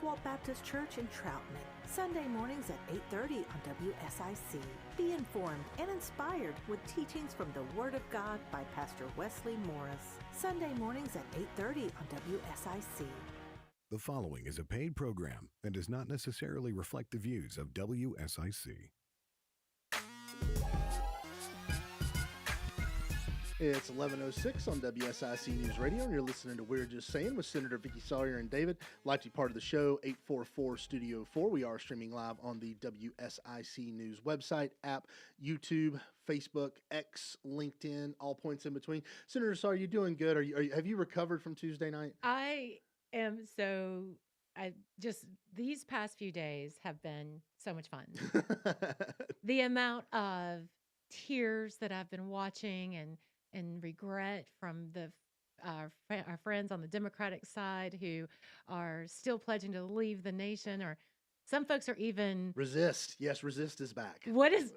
Oswald Baptist Church in Troutman. Sunday mornings at 8:30 on WSIC. Be informed and inspired with teachings from the Word of God by Pastor Wesley Morris. Sunday mornings at 8:30 on WSIC. The following is a paid program and does not necessarily reflect the views of WSIC. It's 11:06 on WSIC News Radio, and you're listening to We're Just Saying with Senator Vicki Sawyer and David. Like to be part of the show, 844 Studio 4. We are streaming live on the WSIC News website, app, YouTube, Facebook, X, LinkedIn, all points in between. Senator Sawyer, you doing good? Have you recovered from Tuesday night? I am these past few days have been so much fun. The amount of tears that I've been watching and regret from our friends on the Democratic side who are still pledging to leave the nation, or some folks are even Resist. Yes, resist is back. What is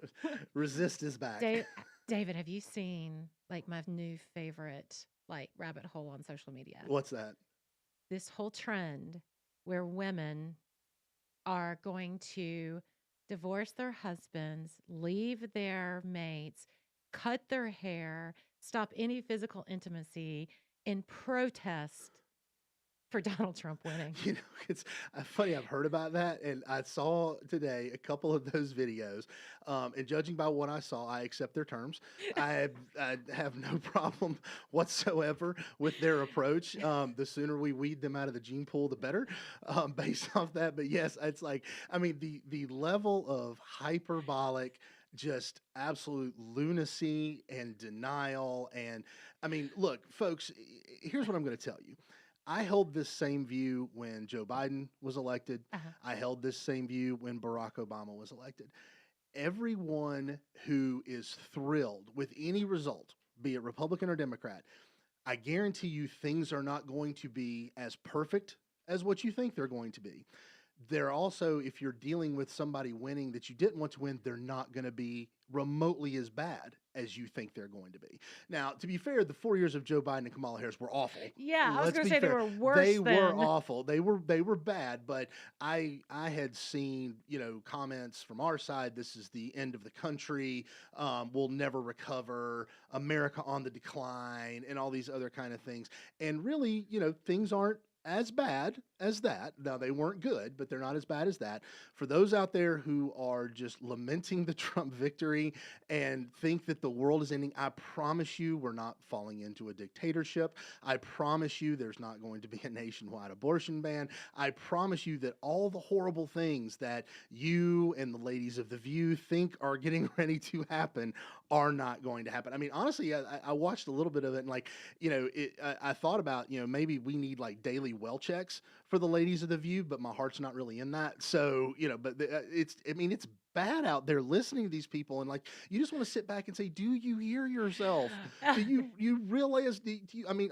Resist is back. David, have you seen like my new favorite rabbit hole on social media? What's that? This whole trend where women are going to divorce their husbands, leave their mates, cut their hair, stop any physical intimacy in protest for Donald Trump winning. You know, it's funny. I've heard about that, and I saw today a couple of those videos. And judging by what I saw, I accept their terms. I have no problem whatsoever with their approach. The sooner we weed them out of the gene pool, the better, based off that. But yes, it's like, I mean, the level of hyperbolic, just absolute lunacy and denial. And I mean, look, folks, here's what I'm going to tell you. I held this same view when Joe Biden was elected. I held this same view when Barack Obama was elected. Everyone who is thrilled with any result, be it Republican or Democrat, I guarantee you things are not going to be as perfect as what you think they're going to be. They're also, if you're dealing with somebody winning that you didn't want to win, they're not going to be remotely as bad as you think they're going to be. Now, to be fair, the 4 years of Joe Biden and Kamala Harris were awful. Yeah, I was going to say fair. they were worse. They were awful. They were bad. But I had seen, comments from our side. This is the end of the country. We'll never recover. America on the decline, and all these other kind of things. And really, things aren't as bad as that. Now, they weren't good, but they're not as bad as that. For those out there who are just lamenting the Trump victory and think that the world is ending, I promise you we're not falling into a dictatorship. I promise you there's not going to be a nationwide abortion ban. I promise you that all the horrible things that you and the ladies of The View think are getting ready to happen are not going to happen. I mean, honestly, I watched a little bit of it, and I thought about, maybe we need daily well checks for the ladies of The View, but my heart's not really in that. So, but it's bad out there listening to these people, and you just want to sit back and say, do you hear yourself? Do you realize,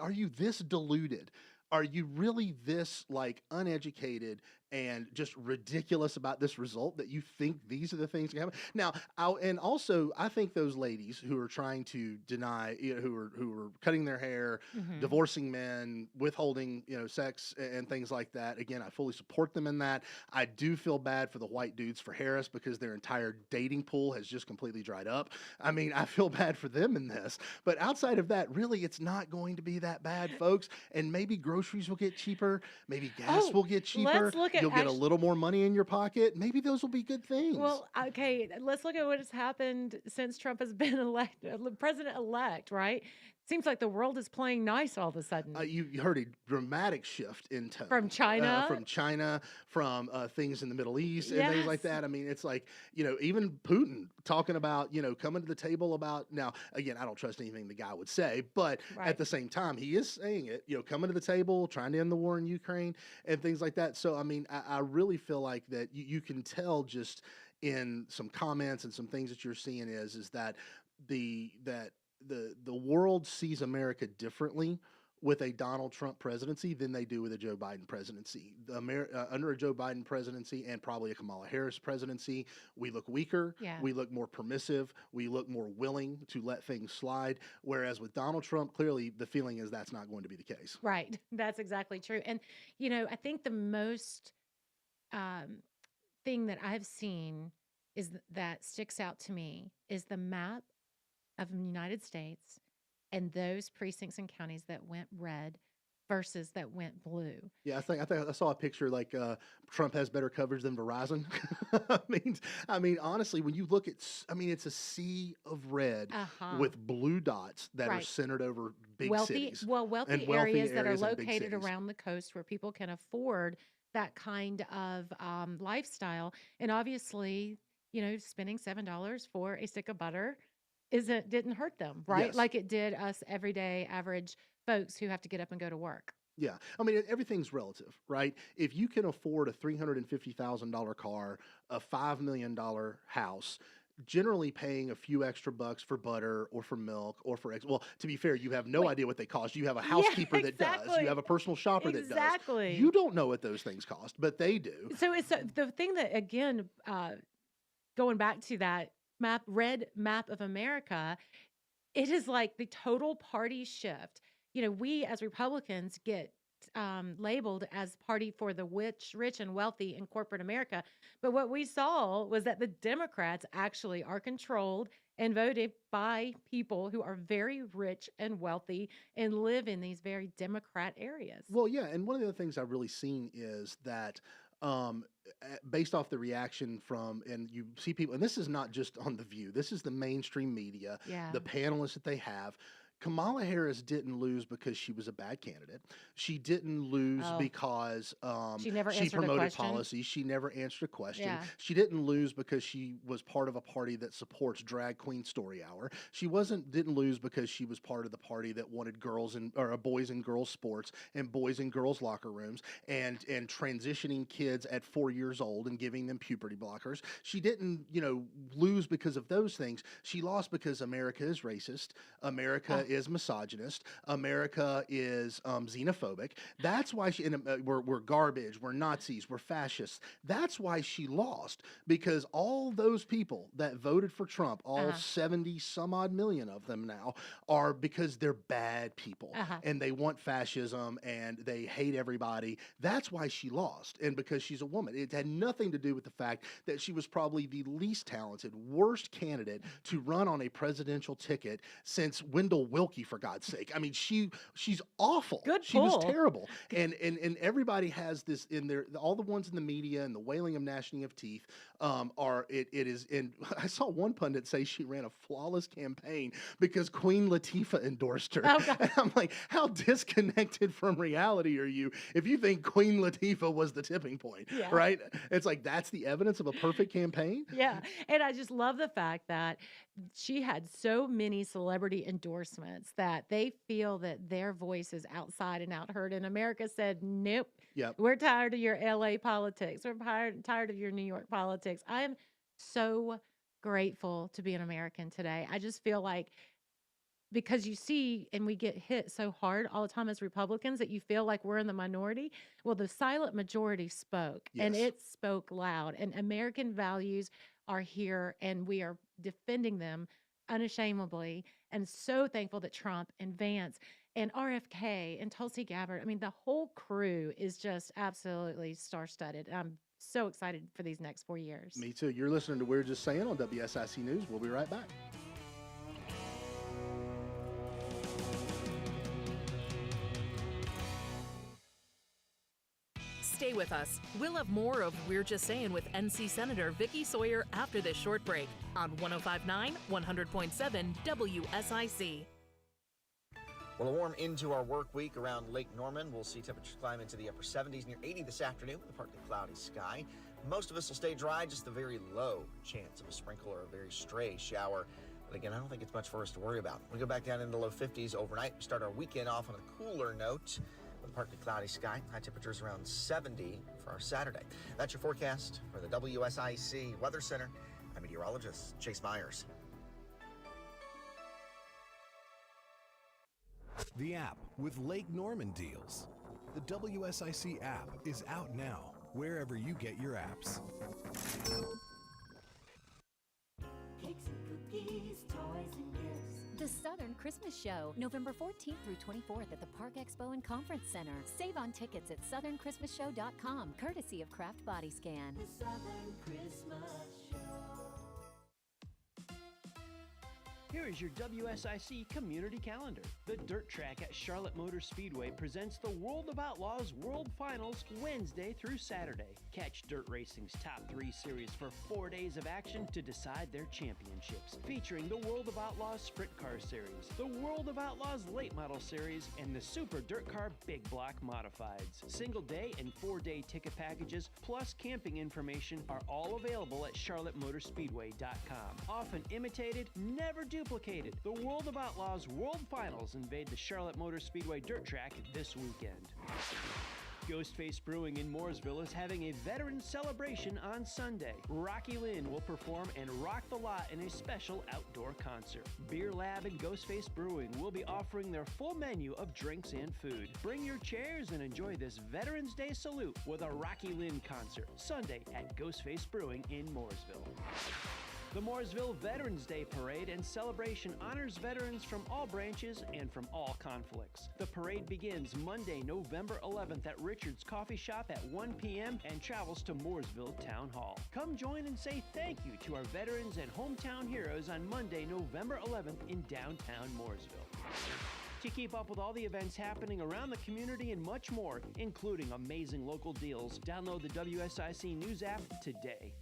are you this deluded? Are you really this uneducated and just ridiculous about this result that you think these are the things that happen? Now, I think those ladies who are trying to deny, who are cutting their hair, divorcing men, withholding, sex and things like that. Again, I fully support them in that. I do feel bad for the white dudes for Harris because their entire dating pool has just completely dried up. I mean, I feel bad for them in this, but outside of that, really, it's not going to be that bad, folks. And maybe groceries will get cheaper. Maybe gas will get cheaper. You'll get a little more money in your pocket. Maybe those will be good things. Well, okay, let's look at what has happened since Trump has been elected, president-elect, right? Seems like the world is playing nice all of a sudden. You heard a dramatic shift in tone. From China? From things in the Middle East and things like that. I mean, it's even Putin talking about, coming to the table about, now, again, I don't trust anything the guy would say, but at the same time, he is saying it, coming to the table, trying to end the war in Ukraine and things like that. So, I mean, I really feel like that you can tell just in some comments and some things that you're seeing is that the world sees America differently with a Donald Trump presidency than they do with a Joe Biden presidency. Under a Joe Biden presidency and probably a Kamala Harris presidency, we look weaker, we look more permissive, we look more willing to let things slide. Whereas with Donald Trump, clearly the feeling is that's not going to be the case. Right. That's exactly true. And, I think the most um, thing that I've seen that sticks out to me is the map of the United States and those precincts and counties that went red versus that went blue. Yeah, I think I saw a picture like Trump has better coverage than Verizon. I mean, honestly, when you look at, it's a sea of red Uh-huh. with blue dots that are Right. centered over big Wealthy, cities well, and wealthy wealthy areas that are areas and big located cities. around the coast where people can afford that kind of lifestyle. And obviously, spending $7 for a stick of butter didn't hurt them, right? Yes. Like it did us everyday average folks who have to get up and go to work. Yeah. I mean, everything's relative, right? If you can afford a $350,000 car, a $5 million house, generally paying a few extra bucks for butter or for milk or for well, to be fair, you have no Wait, idea what they cost. You have a yeah, housekeeper that does. You exactly. have a personal shopper that does. Exactly. You don't know what those things cost, but they do. So it's the thing that, again, going back to that red map of America, it is like the total party shift. We as Republicans get labeled as party for the rich and wealthy in corporate America. But what we saw was that the Democrats actually are controlled and voted by people who are very rich and wealthy and live in these very Democrat areas. Well, yeah, and one of the other things I've really seen is that um, based off the reaction from, and you see people, and this is not just on The View, this is the mainstream media, Yeah. the panelists that they have. Kamala Harris didn't lose because she was a bad candidate. She didn't lose Oh, because she never she answered a promoted question. policies. She never answered a question. Yeah. She didn't lose because she was part of a party that supports drag queen story hour. She didn't lose because she was part of the party that wanted boys and girls sports and boys and girls locker rooms and transitioning kids at 4 years old and giving them puberty blockers. She didn't, lose because of those things. She lost because America is racist. America is misogynist. America is xenophobic. That's why we're garbage. We're Nazis. We're fascists. That's why she lost, because all those people that voted for Trump, all 70 some odd million of them now, are because they're bad people and they want fascism and they hate everybody. That's why she lost, and because she's a woman. It had nothing to do with the fact that she was probably the least talented, worst candidate to run on a presidential ticket since Wendell Wilkie, for God's sake. I mean, she's awful. Good She was pull. terrible. And everybody has this in there. All the ones in the media and the wailing of gnashing of teeth it is. And I saw one pundit say she ran a flawless campaign because Queen Latifah endorsed her. Oh, God. And I'm like, how disconnected from reality are you if you think Queen Latifah was the tipping point, Yeah. right? It's like, that's the evidence of a perfect campaign. Yeah. And I just love the fact that she had so many celebrity endorsements that they feel that their voice is outside and out heard. And America said, nope, Yep. we're tired of your LA politics. We're tired of your New York politics. I am so grateful to be an American today. I just feel like, because you see, and we get hit so hard all the time as Republicans that you feel like we're in the minority. Well, the silent majority spoke, and Yes. it spoke loud. And American values are here, and we are defending them unashamedly. And so thankful that Trump and Vance and RFK and Tulsi Gabbard, I mean, the whole crew is just absolutely star-studded. I'm so excited for these next 4 years. Me too. You're listening to We're Just Saying on WSIC News. We'll be right back. Stay with us. We'll have more of We're Just Saying with NC Senator Vicky Sawyer after this short break on 105.9, 100.7 WSIC. Well, a warm into our work week around Lake Norman. We'll see temperatures climb into the upper 70s, near 80 this afternoon with a partly cloudy sky. Most of us will stay dry, just a very low chance of a sprinkle or a very stray shower. But again, I don't think it's much for us to worry about. We go back down into the low 50s overnight. We start our weekend off on a cooler note with a partly cloudy sky. High temperatures around 70 for our Saturday. That's your forecast for the WSIC Weather Center. I'm meteorologist Chase Myers. The app with Lake Norman deals. The WSIC app is out now, wherever you get your apps. Cakes and cookies, toys and gifts. The Southern Christmas Show, November 14th through 24th at the Park Expo and Conference Center. Save on tickets at southernChristmasShow.com, courtesy of Kraft Body Scan. The Southern Christmas Show. Here is your WSIC community calendar. The Dirt Track at Charlotte Motor Speedway presents the World of Outlaws World Finals Wednesday through Saturday. Catch Dirt Racing's top 3 series for 4 days of action to decide their championships, featuring the World of Outlaws Sprint Car Series, the World of Outlaws Late Model Series, and the Super Dirt Car Big Block Modifieds. Single day and 4-day ticket packages plus camping information are all available at charlottemotorspeedway.com. Often imitated, never duplicated. The World of Outlaws World Finals invade the Charlotte Motor Speedway Dirt Track this weekend. Ghostface Brewing in Mooresville is having a veterans celebration on Sunday. Rocky Lynn will perform and rock the lot in a special outdoor concert. Beer Lab and Ghostface Brewing will be offering their full menu of drinks and food. Bring your chairs and enjoy this Veterans Day salute with a Rocky Lynn concert Sunday at Ghostface Brewing in Mooresville. The Mooresville Veterans Day Parade and celebration honors veterans from all branches and from all conflicts. The parade begins Monday, November 11th at Richard's Coffee Shop at 1 p.m. and travels to Mooresville Town Hall. Come join and say thank you to our veterans and hometown heroes on Monday, November 11th in downtown Mooresville. To keep up with all the events happening around the community and much more, including amazing local deals, download the WSIC News app today.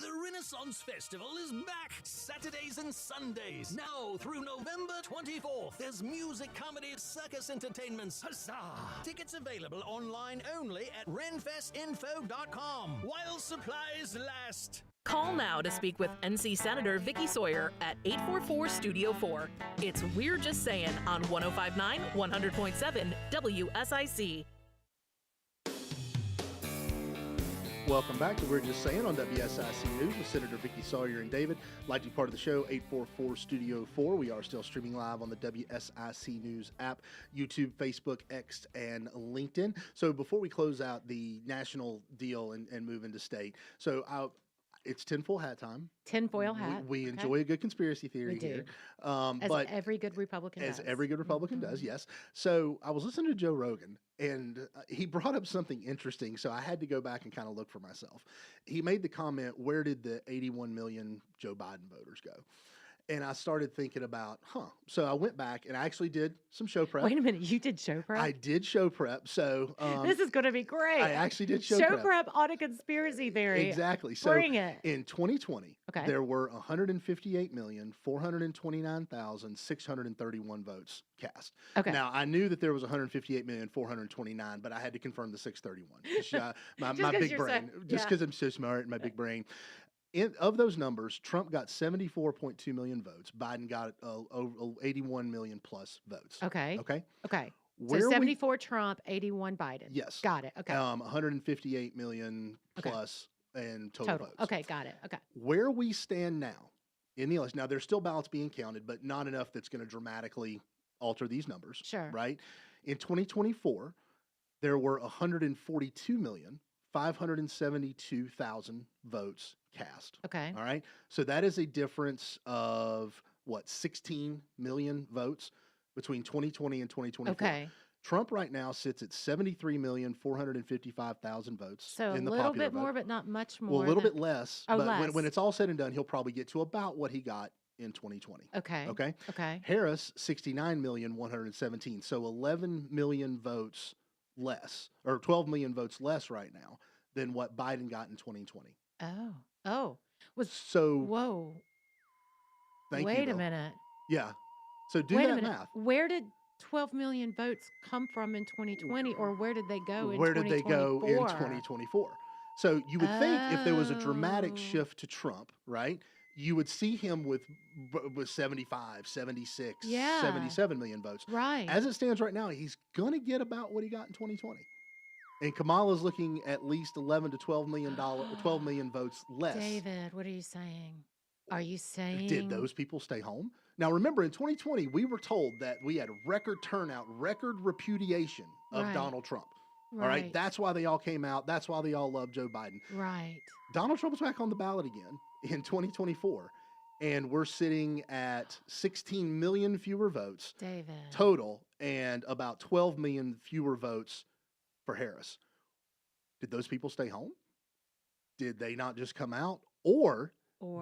The Renaissance Festival is back, Saturdays and Sundays, now through November 24th. There's music, comedy, circus entertainments, huzzah! Tickets available online only at renfestinfo.com, while supplies last. Call now to speak with NC Senator Vicky Sawyer at 844-STUDIO-4. It's We're Just Saying on 105.9, 100.7 WSIC. Welcome back to We're Just Saying on WSIC News with Senator Vicky Sawyer and David. Like to be part of the show, 844-STUDIO-4. We are still streaming live on the WSIC News app, YouTube, Facebook, X, and LinkedIn. So before we close out the national deal and move into state, it's tinfoil hat time. Tinfoil hat. We enjoy a good conspiracy theory We do. here. As every good Republican does. As every good Republican does, yes. So I was listening to Joe Rogan, and he brought up something interesting, so I had to go back and kind of look for myself. He made the comment, where did the 81 million Joe Biden voters go? And I started thinking about, So I went back and I actually did some show prep. Wait a minute, you did show prep? I did show prep. So this is going to be great. I actually did show prep on a conspiracy theory. Exactly. So bring it. In 2020, there were 158,429,631 votes cast. Okay. Now, I knew that there was 158,429,000, but I had to confirm the 631. My big brain. Just because I'm so smart and my big brain. Of those numbers, Trump got 74.2 million votes. Biden got 81 million plus votes. Okay. Okay. So 74 Trump, 81 Biden. Yes. Got it. Okay. 158 million plus in total votes. Okay, got it. Okay. Where we stand now in the election, now there's still ballots being counted, but not enough that's going to dramatically alter these numbers. Sure. Right? In 2024, there were 142,572,000 votes cast. Okay. All right. So that is a difference of 16 million votes between 2020 and 2024. Okay. Trump right now sits at 73,455,000 votes. So in the a little popular bit more, vote. but not much more. Well, a little bit less. Oh, but less. When it's all said and done, he'll probably get to about what he got in 2020. Okay. Harris, 69,117,000. So 11 million votes less, or 12 million votes less right now than what Biden got in 2020. Oh. Whoa. Wait a minute. Yeah. So do that math. Where did 12 million votes come from in 2020, or where did they go in 2024? Where did they go in 2024? So you would think if there was a dramatic shift to Trump, right, you would see him with 75, 76, 77 million votes. Right. As it stands right now, he's going to get about what he got in 2020. And Kamala's looking at least 11 to 12 million votes less. David, what are you saying? Are you saying? Did those people stay home? Now, remember, in 2020, we were told that we had record turnout, record repudiation of Donald Trump. All right. That's why they all came out. That's why they all love Joe Biden. Right. Donald Trump's back on the ballot again in 2024. and we're sitting at 16 million fewer votes David. total and about 12 million fewer votes for Harris. Did those people stay home? Did they not just come out? Or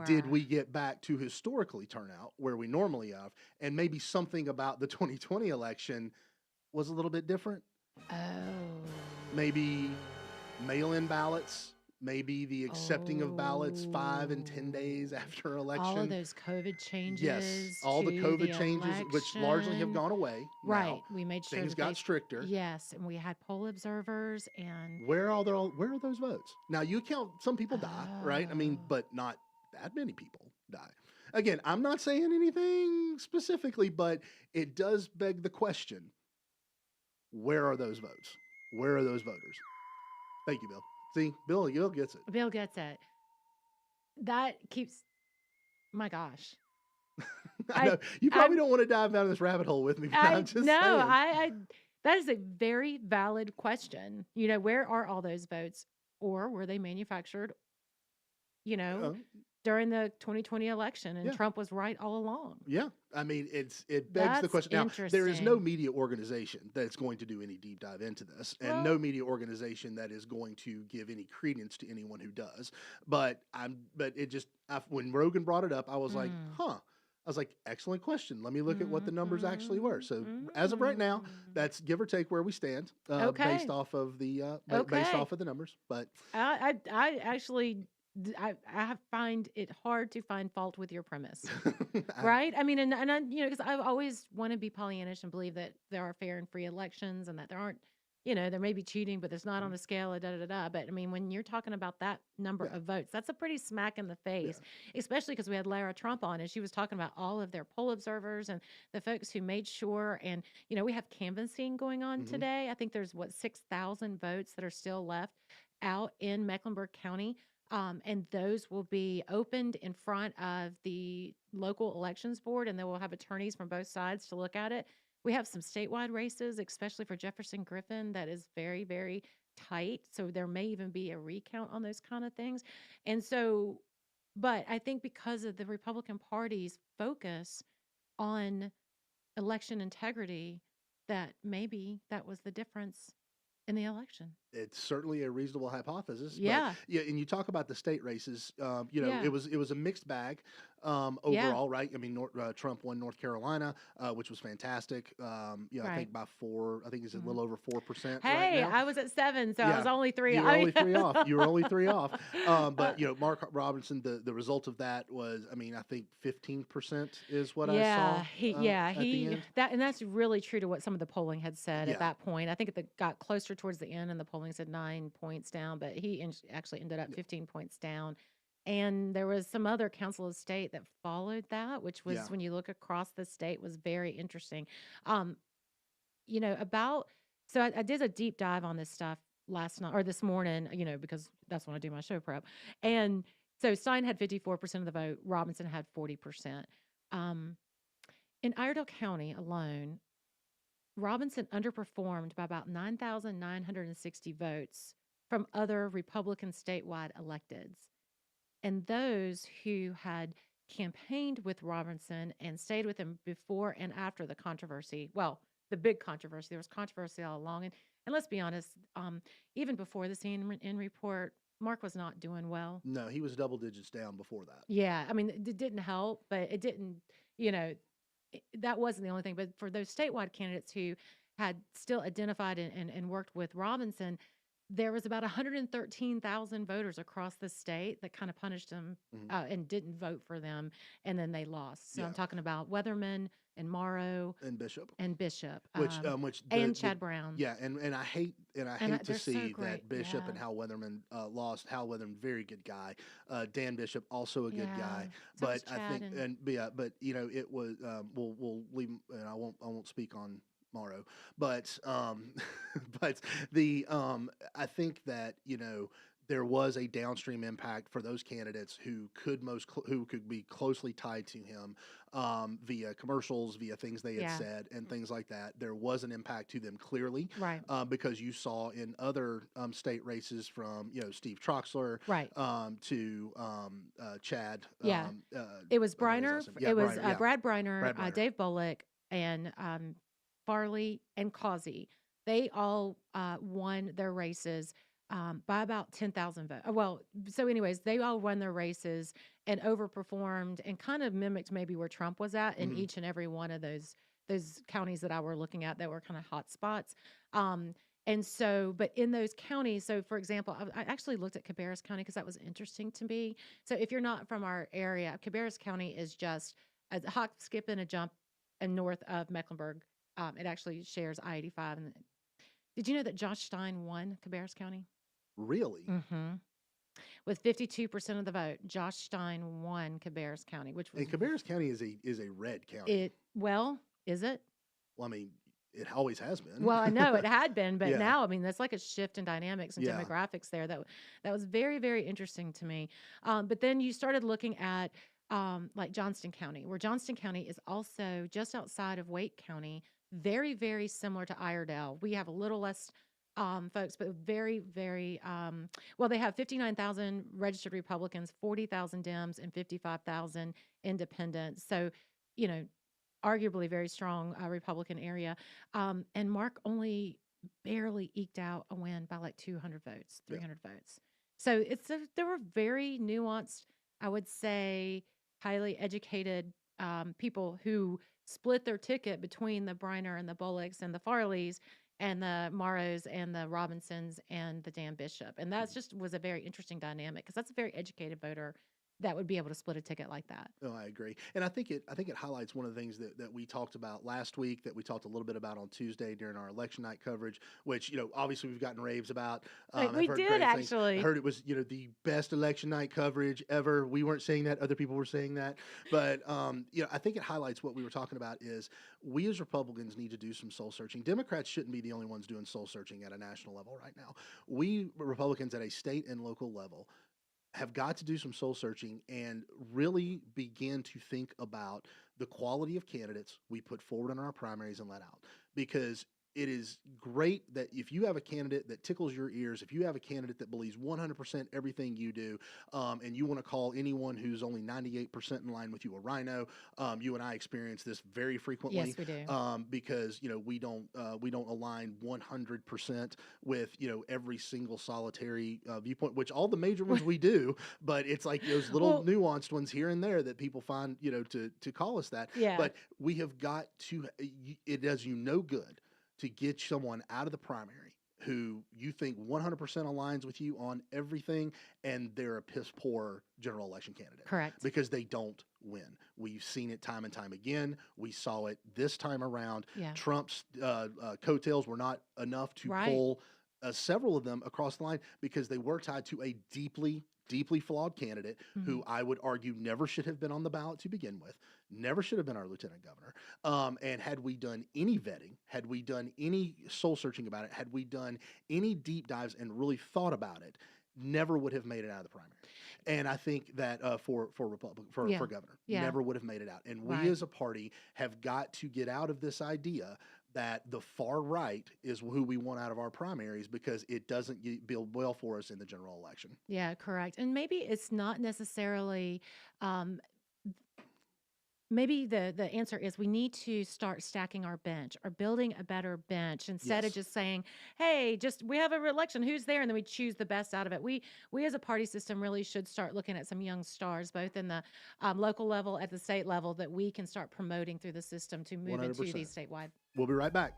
did we get back to historically turnout where we normally have, and maybe something about the 2020 election was a little bit different? Oh. Maybe mail-in ballots, maybe the accepting of ballots 5 and 10 days after election. All of those COVID changes. Yes, all the to COVID changes, which largely have election. gone away. Right. Now. We made sure Things that got stricter. Yes, and we had poll observers and Where are those votes? Now you count some people die, right? I mean, but not that many people die. Again, I'm not saying anything specifically, but it does beg the question: where are those votes? Where are those voters? Thank you, Bill. See, Bill gets it. Bill gets it. That keeps. My gosh. I know you probably don't want to dive down this rabbit hole with me. But I'm just saying. That is a very valid question. You know, where are all those votes, or were they manufactured? You know, during the 2020 election, and Trump was right all along. Yeah, I mean, it begs the question. Now, there is no media organization that's going to do any deep dive into this, and no media organization that is going to give any credence to anyone who does. But when Rogan brought it up, I was like, huh. I was like, excellent question. Let me look at what the numbers actually were. So as of right now, that's give or take where we stand, based off of the numbers. But I actually. I find it hard to find fault with your premise, right? I mean, and I, you know, because I always want to be Pollyannish and believe that there are fair and free elections and that there aren't, you know, there may be cheating, but it's not on a scale of da-da-da-da. But I mean, when you're talking about that number of votes, that's a pretty smack in the face, especially because we had Lara Trump on and she was talking about all of their poll observers and the folks who made sure. And, you know, we have canvassing going on today. I think there's 6,000 votes that are still left out in Mecklenburg County. And those will be opened in front of the local elections board, and they will have attorneys from both sides to look at it. We have some statewide races, especially for Jefferson Griffin, that is very, very tight. So there may even be a recount on those kind of things. And so, but I think because of the Republican Party's focus on election integrity, that maybe that was the difference in the election. It's certainly a reasonable hypothesis. Yeah. But, yeah. And you talk about the state races, you know, it was a mixed bag overall, right? I mean, Trump won North Carolina, which was fantastic. You know, I think by 4, I think it's a little over 4%. Hey, right now. I was at 7, so I was only 3 off. You were only 3 off. You were only 3 off. But, you know, Mark Robinson, the result of that was, I mean, I think 15% is what I saw. And that's really true to what some of the polling had said at that point. I think it got closer towards the end and the polling said 9 points down, but he actually ended up 15 points down. And there was some other council of state that followed that, which was when you look across the state was very interesting. You know, so I did a deep dive on this stuff last night or this morning, you know, because that's when I do my show prep. And so Stein had 54% of the vote. Robinson had 40%. In Iredell County alone, Robinson underperformed by about 9,960 votes from other Republican statewide electeds. And those who had campaigned with Robinson and stayed with him before and after the controversy, well, the big controversy, there was controversy all along. And let's be honest, even before the Sayin report, Mark was not doing well. No, he was double digits down before that. Yeah, I mean, it didn't help, but it didn't, you know, that wasn't the only thing. But for those statewide candidates who had still identified and worked with Robinson, there was about 113,000 voters across the state that kind of punished them and didn't vote for them, and then they lost. So I'm talking about Weatherman and Morrow and Bishop and Chad Brown. Yeah, and I hate to see that Bishop and Hal Weatherman lost. Hal Weatherman, very good guy. Dan Bishop, also a good guy. So but I think but you know it was we'll leave, and I won't speak on Morrow, but but the I think that, you know, there was a downstream impact for those candidates who could be closely tied to him via commercials, via things they had said, and things like that. There was an impact to them clearly, Right. Because you saw in other state races from Steve Troxler, Right. To Chad. Yeah. It was Briner. Yeah, It was Briner, yeah. Brad Briner, Brad Briner. Dave Bullock, and Farley and Causey. They all won their races by about 10,000 votes. Well, so anyways, they all won their races and overperformed and kind of mimicked maybe where Trump was at in each and every one of those counties that I were looking at that were kind of hot spots. And so, but in those counties, so for example, I actually looked at Cabarrus County because that was interesting to me. So if you're not from our area, Cabarrus County is just a hop, skip, and a jump and north of Mecklenburg. It actually shares I-85. And did you know that Josh Stein won Cabarrus County? Really? Mm-hmm. With 52% of the vote, Josh Stein won Cabarrus County, which was And Cabarrus County is a red county. Is it? Well, I mean, it always has been. Well, I know it had been, but Yeah. now, I mean, that's like a shift in dynamics and Yeah. demographics there. That was very, very interesting to me. But then you started looking at like Johnston County, where Johnston County is also just outside of Wake County, very, very similar to Iredell. We have a little less folks, but very, very well. They have 59,000 registered Republicans, 40,000 Dems, and 55,000 independents. So, arguably very strong Republican area. And Mark only barely eked out a win by like 200 votes, 300 votes. So there were very nuanced, I would say, highly educated people who split their ticket between the Briner and the Bullocks and the Farleys and the Morrows and the Robinsons and the Dan Bishop. And that's just was a very interesting dynamic because that's a very educated voter that would be able to split a ticket like that. Oh, I agree. And I think it highlights one of the things that we talked about last week, that we talked a little bit about on Tuesday during our election night coverage, which, obviously we've gotten raves about. We did actually. I heard it was, the best election night coverage ever. We weren't saying that. Other people were saying that. But, I think it highlights what we were talking about is we as Republicans need to do some soul searching. Democrats shouldn't be the only ones doing soul searching at a national level right now. We Republicans at a state and local level have got to do some soul searching and really begin to think about the quality of candidates we put forward in our primaries and let out. Because it is great that if you have a candidate that tickles your ears, if you have a candidate that believes 100% everything you do, and you want to call anyone who's only 98% in line with you a rhino, you and I experience this very frequently. Yes, we do. Because we don't align 100% with every single solitary viewpoint, which all the major ones we do, but it's like those little nuanced ones here and there that people find to call us that. Yeah. But we have got to. It does you no good to get someone out of the primary who you think 100% aligns with you on everything, and they're a piss poor general election candidate. Correct. Because they don't win. We've seen it time and time again. We saw it this time around. Yeah. Trump's coattails were not enough to pull several of them across the line because they were tied to a deeply flawed candidate who I would argue never should have been on the ballot to begin with, never should have been our lieutenant governor. And had we done any vetting, had we done any soul searching about it, had we done any deep dives and really thought about it, never would have made it out of the primary. And I think that for governor, never would have made it out. And we as a party have got to get out of this idea that the far right is who we want out of our primaries because it doesn't build well for us in the general election. Yeah, correct. And maybe it's not necessarily maybe the answer is we need to start stacking our bench or building a better bench instead of just saying, hey, we have an election, who's there? And then we choose the best out of it. We as a party system really should start looking at some young stars, both in the local level, at the state level, that we can start promoting through the system to move 100%. into these statewide. We'll be right back.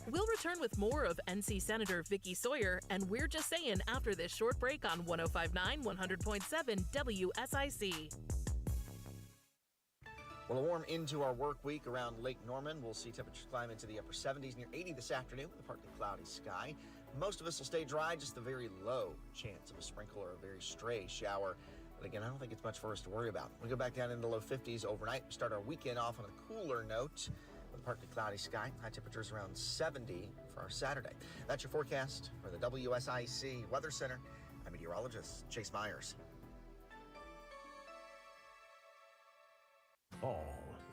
We'll return with more of NC Senator Vicky Sawyer, and We're Just Saying after this short break on 105.9, 100.7 WSIC. Well, a warm into our work week around Lake Norman. We'll see temperatures climb into the upper 70s, near 80 this afternoon with a partly cloudy sky. Most of us will stay dry, just a very low chance of a sprinkle or a very stray shower. But again, I don't think it's much for us to worry about. We go back down into the low 50s overnight. We start our weekend off on a cooler note with partly cloudy sky. High temperatures around 70 for our Saturday. That's your forecast for the WSIC Weather Center. I'm meteorologist Chase Myers. Fall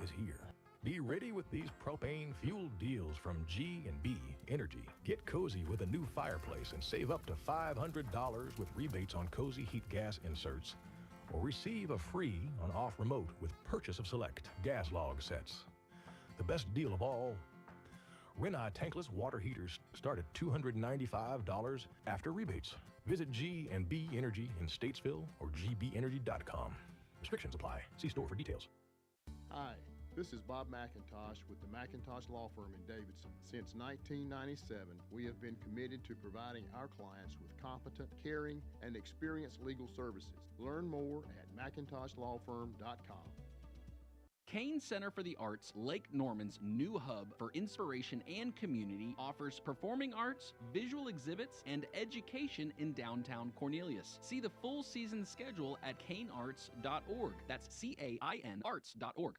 is here. Be ready with these propane fuel deals from G&B Energy. Get cozy with a new fireplace and save up to $500 with rebates on cozy heat gas inserts. Or receive a free on-off remote with purchase of select gas log sets. The best deal of all, Rinnai tankless water heaters start at $295 after rebates. Visit G&B Energy in Statesville or gbeenergy.com. Restrictions apply. See store for details. Hi, this is Bob McIntosh with the McIntosh Law Firm in Davidson. Since 1997, we have been committed to providing our clients with competent, caring, and experienced legal services. Learn more at McIntoshLawFirm.com. Kane Center for the Arts, Lake Norman's new hub for inspiration and community, offers performing arts, visual exhibits, and education in downtown Cornelius. See the full season schedule at canearts.org. That's CAIN arts.org.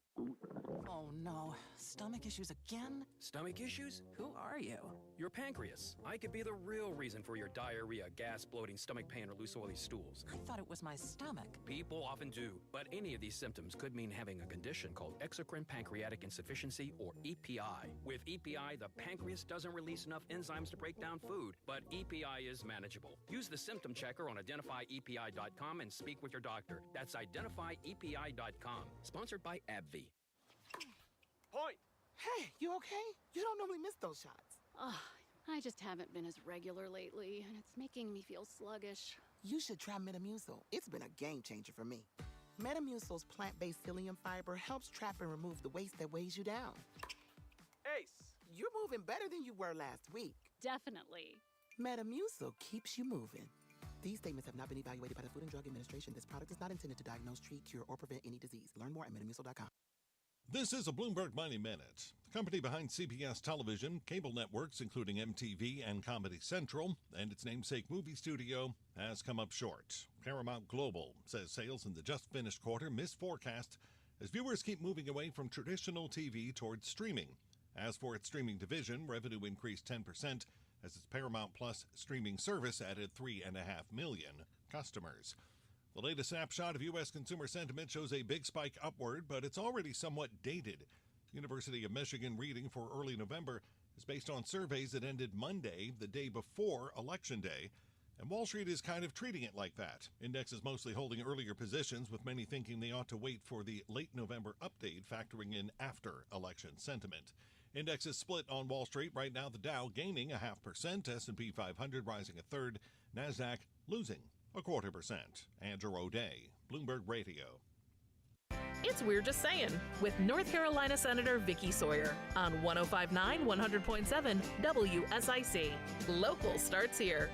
Oh no, stomach issues again? Stomach issues? Who are you? Your pancreas. I could be the real reason for your diarrhea, gas, bloating, stomach pain, or loose oily stools. I thought it was my stomach. People often do, but any of these symptoms could mean having a condition called exocrine pancreatic insufficiency, or EPI. With EPI, the pancreas doesn't release enough enzymes to break down food, but EPI is manageable. Use the symptom checker on identifyepi.com and speak with your doctor. That's identifyepi.com. Sponsored by AbbVie. Point! Hey, you okay? You don't normally miss those shots. Oh, I just haven't been as regular lately, and it's making me feel sluggish. You should try Metamucil. It's been a game changer for me. Metamucil's plant-based psyllium fiber helps trap and remove the waste that weighs you down. Ace, you're moving better than you were last week. Definitely. Metamucil keeps you moving. These statements have not been evaluated by the Food and Drug Administration. This product is not intended to diagnose, treat, cure, or prevent any disease. Learn more at metamucil.com. This is a Bloomberg Money Minute. The company behind CBS television, cable networks including MTV and Comedy Central, and its namesake movie studio has come up short. Paramount Global says sales in the just-finished quarter missed forecast as viewers keep moving away from traditional TV towards streaming. As for its streaming division, revenue increased 10% as its Paramount Plus streaming service added 3.5 million customers. The latest snapshot of U.S. consumer sentiment shows a big spike upward, but it's already somewhat dated. University of Michigan reading for early November is based on surveys that ended Monday, the day before Election Day, and Wall Street is kind of treating it like that. Index is mostly holding earlier positions, with many thinking they ought to wait for the late November update, factoring in after election sentiment. Index is split on Wall Street. Right now, the Dow gaining 0.5%, S&P 500 rising 1/3, NASDAQ losing 0.25%. Andrew O'Day, Bloomberg Radio. It's We're Just Saying with North Carolina Senator Vicky Sawyer on 105.9 100.7 WSIC. Local starts here.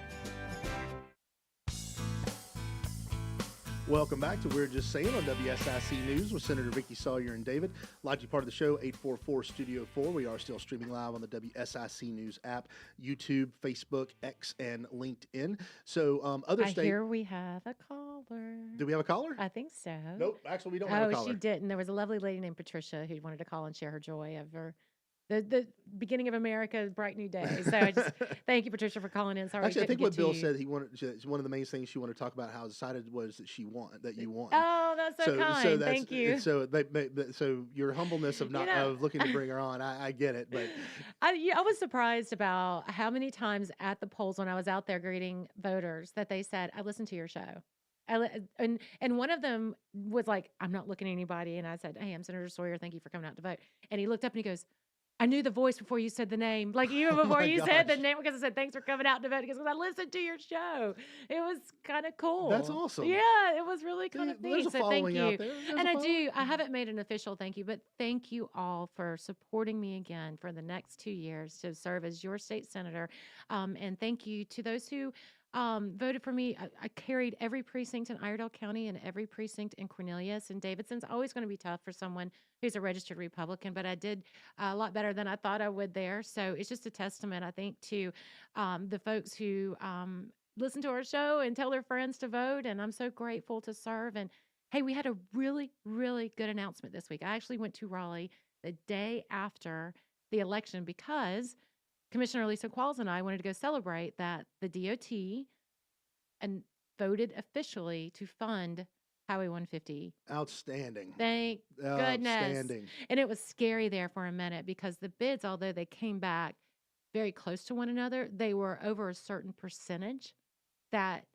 Welcome back to We're Just Saying on WSIC News with Senator Vicky Sawyer and David. Like to be part of the show, 844 Studio 4. We are still streaming live on the WSIC News app, YouTube, Facebook, X, and LinkedIn. So other states. I hear we have a caller. Do we have a caller? I think so. Nope, actually we don't have a caller. Oh, she didn't. There was a lovely lady named Patricia who wanted to call and share her joy of her the beginning of America's bright new day. So I just thank you, Patricia, for calling in. Sorry, actually, I think what Bill said one of the main things she wanted to talk about how excited was that you won. Oh, that's so kind. So thank you. So your humbleness of not of looking to bring her on, I get it, but I was surprised about how many times at the polls when I was out there greeting voters that they said, "I listened to your show." And one of them was like, "I'm not looking at anybody," and I said, "Hey, I'm Senator Sawyer. Thank you for coming out to vote." And he looked up and he goes, I knew the voice before you said the name. Like even before you said the name, because I said, thanks for coming out to vote. Because I listened to your show. It was kind of cool. That's awesome. Yeah, it was really kind of neat. There's a following out there. And I haven't made an official thank you, but thank you all for supporting me again for the next 2 years to serve as your state senator. And thank you to those who voted for me. I carried every precinct in Iredell County and every precinct in Cornelius, and Davidson's always going to be tough for someone who's a registered Republican, but I did a lot better than I thought I would there. So it's just a testament, I think, to the folks who listen to our show and tell their friends to vote, and I'm so grateful to serve. And hey, we had a really, really good announcement this week. I actually went to Raleigh the day after the election because Commissioner Lisa Qualls and I wanted to go celebrate that the DOT and voted officially to fund Highway 150. Outstanding. Thank goodness. Outstanding. And it was scary there for a minute because the bids, although they came back very close to one another, they were over a certain percentage that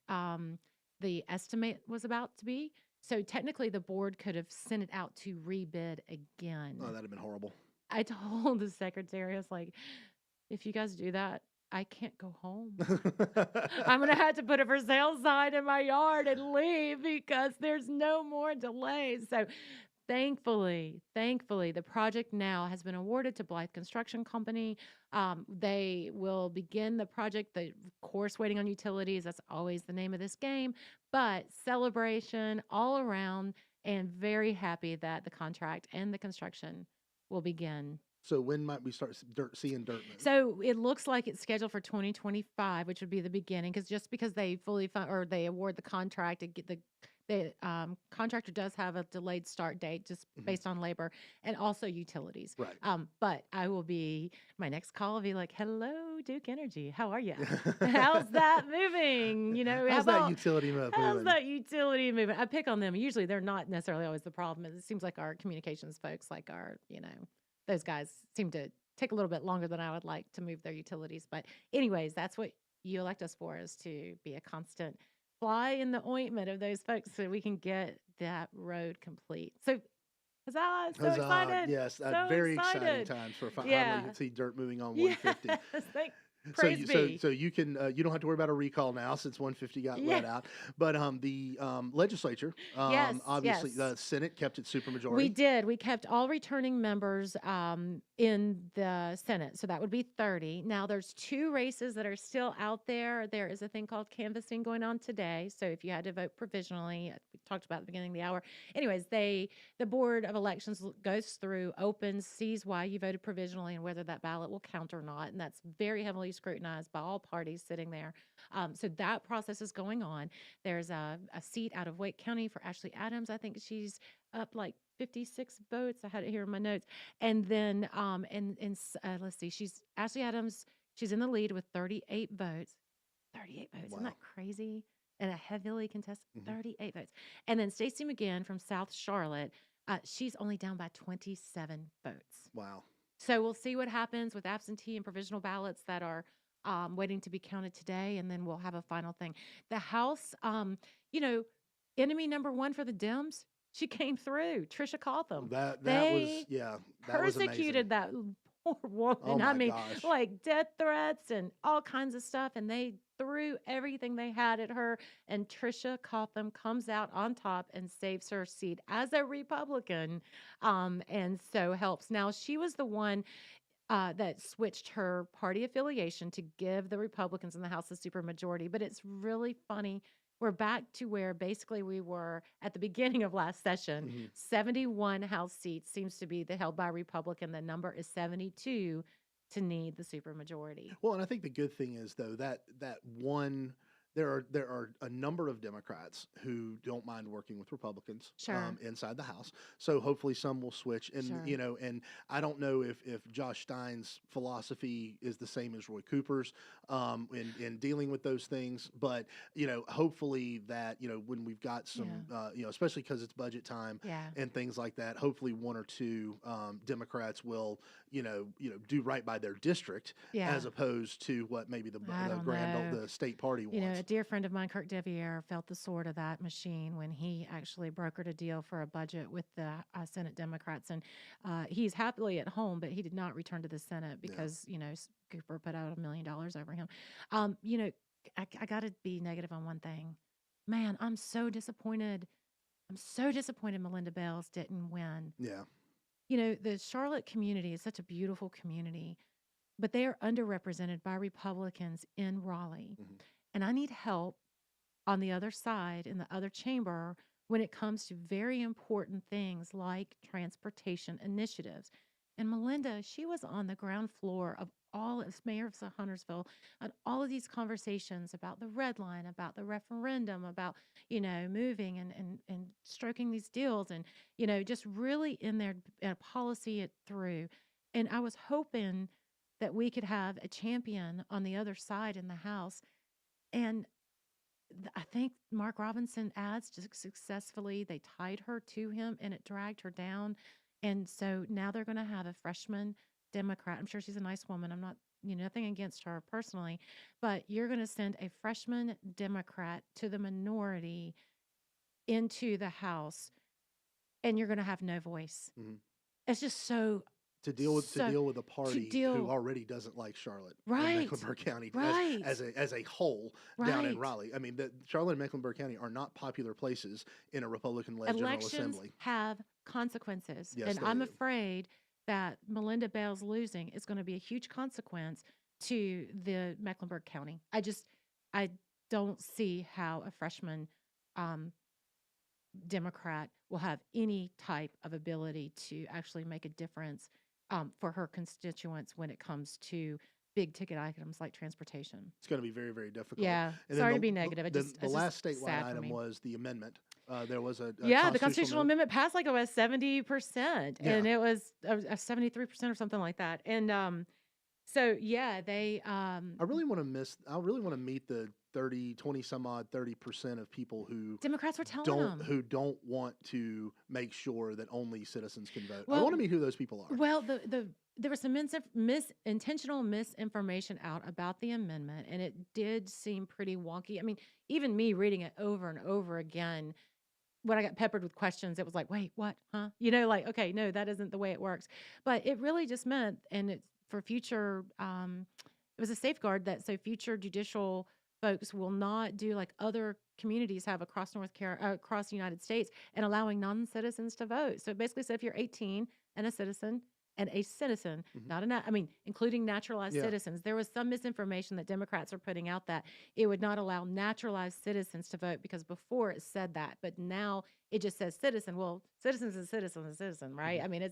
the estimate was about to be. So technically, the board could have sent it out to rebid again. Oh, that'd have been horrible. I told the secretary, I was like, if you guys do that, I can't go home. I'm going to have to put a for sale sign in my yard and leave because there's no more delays. So thankfully, the project now has been awarded to Blythe Construction Company. They will begin the project, the course waiting on utilities. That's always the name of this game. But celebration all around and very happy that the contract and the construction will begin. So when might we start seeing dirt move? So it looks like it's scheduled for 2025, which would be the beginning, because just because they fully fund or they award the contract, the contractor does have a delayed start date just based on labor and also utilities. Right. But my next call will be like, hello, Duke Energy. How are you? How's that moving? How's that utility moving? How's that utility moving? I pick on them. Usually they're not necessarily always the problem. It seems like our communications folks, like those guys seem to take a little bit longer than I would like to move their utilities. But anyways, that's what you elect us for, is to be a constant fly in the ointment of those folks so we can get that road complete. So huzzah, so excited. Yes, so very excited. exciting times for finally see dirt moving on 150. Yes, Praise be. So you can you don't have to worry about a recall now since 150 got let out. But the legislature, obviously the Senate kept its supermajority. We did. We kept all returning members in the Senate, so that would be 30. Now there's 2 races that are still out there. There is a thing called canvassing going on today. So if you had to vote provisionally, we talked about at the beginning of the hour. Anyways, the Board of Elections goes through, opens, sees why you voted provisionally and whether that ballot will count or not, and that's very heavily scrutinized by all parties sitting there. So that process is going on. There's a seat out of Wake County for Ashley Adams. I think she's up like 56 votes. I had it here in my notes. And then, let's see, Ashley Adams, she's in the lead with 38 votes. 38 votes. Wow. Isn't that crazy? And a heavily contested 38 votes. And then Stacey McGinn from South Charlotte, she's only down by 27 votes. Wow. So we'll see what happens with absentee and provisional ballots that are waiting to be counted today, and then we'll have a final thing. The House, enemy number 1 for the Dems, she came through. Tricia Cotham. That was persecuted that poor woman. Oh my gosh. Like death threats and all kinds of stuff, and they threw everything they had at her. And Tricia Cotham comes out on top and saves her seat as a Republican, and so helps. Now she was the one that switched her party affiliation to give the Republicans in the House a supermajority. But it's really funny. We're back to where basically we were at the beginning of last session. 71 House seats seems to be held by Republican. The number is 72 to need the supermajority. Well, and I think the good thing is though that one. There are a number of Democrats who don't mind working with Republicans inside the House. So hopefully some will switch. And and I don't know if Josh Stein's philosophy is the same as Roy Cooper's in dealing with those things. But hopefully that when we've got some especially because it's budget time and things like that. Hopefully 1 or 2 Democrats will do right by their district as opposed to what maybe the state party wants. A dear friend of mine, Kirk Deviere, felt the sword of that machine when he actually brokered a deal for a budget with the Senate Democrats. And he's happily at home, but he did not return to the Senate because, Cooper put out $1 million over him. I got to be negative on one thing. Man, I'm so disappointed. Melinda Bales didn't win. Yeah. The Charlotte community is such a beautiful community, but they are underrepresented by Republicans in Raleigh. And I need help on the other side in the other chamber when it comes to very important things like transportation initiatives. And Melinda, she was on the ground floor of all as mayor of Huntersville on all of these conversations about the red line, about the referendum, about, moving and stroking these deals and, just really in there policy it through. And I was hoping that we could have a champion on the other side in the House. And I think Mark Robinson ads just successfully, they tied her to him and it dragged her down. And so now they're going to have a freshman Democrat. I'm sure she's a nice woman. I'm not, nothing against her personally, but you're going to send a freshman Democrat to the minority into the House and you're going to have no voice. It's just so to deal with a party who already doesn't like Charlotte and Mecklenburg County as a whole down in Raleigh. I mean, Charlotte and Mecklenburg County are not popular places in a Republican-led General Assembly. Have consequences, yes, and I'm afraid that Melinda Bales losing is going to be a huge consequence to the Mecklenburg County. I don't see how a freshman Democrat will have any type of ability to actually make a difference for her constituents when it comes to big ticket items like transportation. It's going to be very, very difficult. Yeah, and sorry to be negative. The last statewide item was the amendment. There was a the constitutional amendment passed like it was 70%, and it was 73% or something like that. And so they. I really want to meet the 20 some odd 30% of people who Democrats were telling them who don't want to make sure that only citizens can vote. I want to meet who those people are. Well, there was some intentional misinformation out about the amendment, and it did seem pretty wonky. I mean, even me reading it over and over again, when I got peppered with questions, it was like, wait, what? Huh? Okay, no, that isn't the way it works. But it really just meant, and it's for future, it was a safeguard that so future judicial folks will not do like other communities have across across the United States and allowing non-citizens to vote. So it basically said if you're 18 and a citizen, including naturalized citizens. There was some misinformation that Democrats are putting out that it would not allow naturalized citizens to vote because before it said that, but now it just says citizen. Well, citizen is a citizen, right? I mean,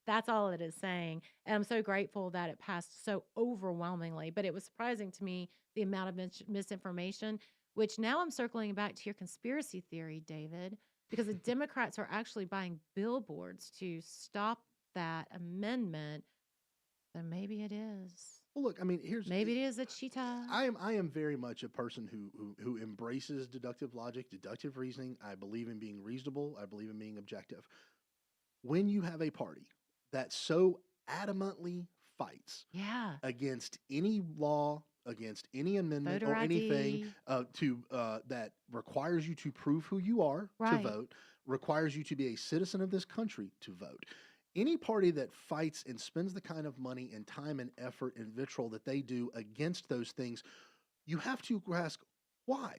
that's all it is saying. And I'm so grateful that it passed so overwhelmingly, but it was surprising to me the amount of misinformation, which now I'm circling back to your conspiracy theory, David, because the Democrats are actually buying billboards to stop that amendment. So maybe it is. Well, look, I mean, maybe it is a cheetah. I am very much a person who embraces deductive logic, deductive reasoning. I believe in being reasonable. I believe in being objective. When you have a party that so adamantly fights against any law, against any amendment Voter or anything that requires you to prove who you are to vote, requires you to be a citizen of this country to vote. Any party that fights and spends the kind of money and time and effort and vitriol that they do against those things, you have to ask why.